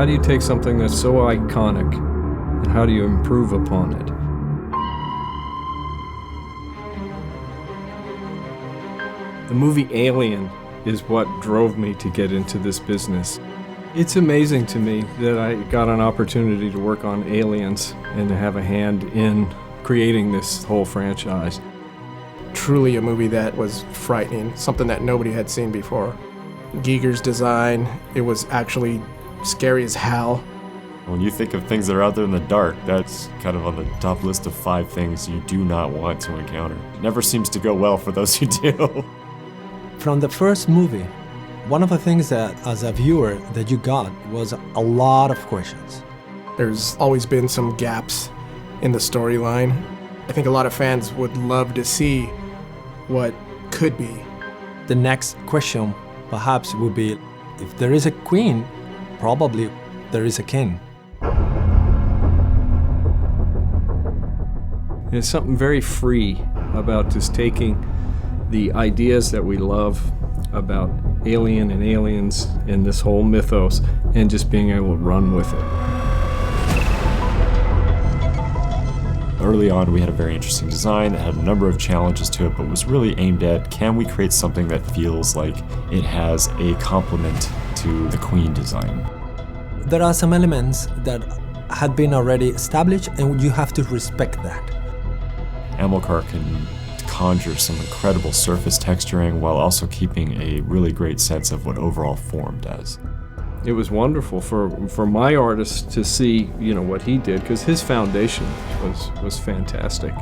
How do you take something that's so iconic and how do you improve upon it? The movie Alien is what drove me to get into this business. It's amazing to me that I got an opportunity to work on Aliens and to have a hand in creating this whole franchise. Truly a movie that was frightening, something that nobody had seen before. Giger's design, it was actually scary as hell. When you think of things that are out there in the dark, that's kind of on the top list of 5 things you do not want to encounter. It never seems to go well for those who do. From the first movie, one of the things that, as a viewer, that you got was a lot of questions. There's always been some gaps in the storyline. I think a lot of fans would love to see what could be. The next question, perhaps, would be, if there is a queen, probably there is a king. There's something very free about just taking the ideas that we love about Alien and aliens and this whole mythos and just being able to run with it. Early on, we had a very interesting design that had a number of challenges to it, but was really aimed at, can we create something that feels like it has a complement to the Queen design? There are some elements that had been already established, and you have to respect that. Amilcar can conjure some incredible surface texturing while also keeping a really great sense of what overall form does. It was wonderful for my artist to see, what he did, because his foundation was fantastic.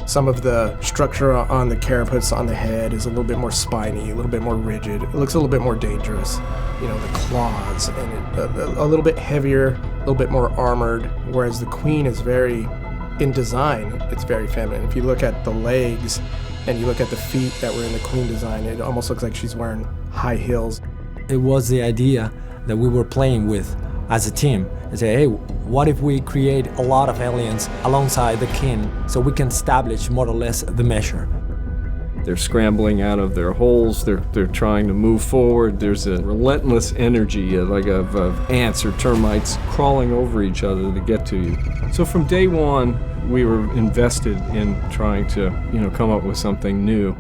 Some of the structure on the carapace on the head is a little bit more spiny, a little bit more rigid. It looks a little bit more dangerous. The claws, and a little bit heavier, a little bit more armored, whereas the Queen is in design, it's very feminine. If you look at the legs and you look at the feet that were in the Queen design, it almost looks like she's wearing high heels. It was the idea that we were playing with as a team and say, hey, what if we create a lot of aliens alongside the king so we can establish more or less the measure? They're scrambling out of their holes, they're trying to move forward. There's a relentless energy of ants or termites crawling over each other to get to you. So from day one, we were invested in trying to come up with something new.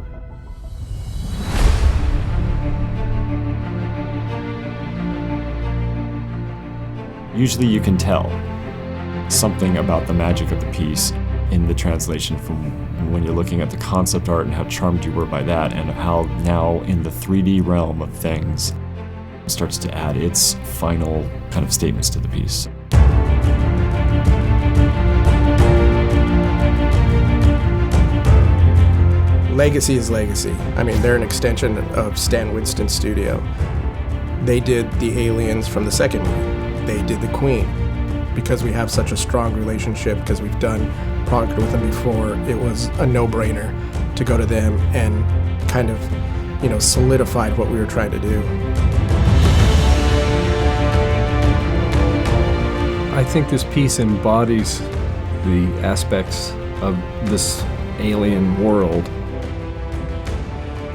Usually you can tell something about the magic of the piece in the translation from when you're looking at the concept art and how charmed you were by that, and how now in the 3D realm of things it starts to add its final kind of statements to the piece. Legacy is legacy. I mean, they're an extension of Stan Winston's studio. They did the aliens from the second movie. They did the Queen. Because we have such a strong relationship, because we've done product with them before, it was a no-brainer to go to them and kind of, solidified what we were trying to do. I think this piece embodies the aspects of this alien world.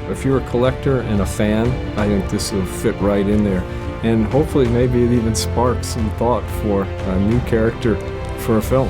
If you're a collector and a fan, I think this will fit right in there. And hopefully maybe it even sparks some thought for a new character for a film.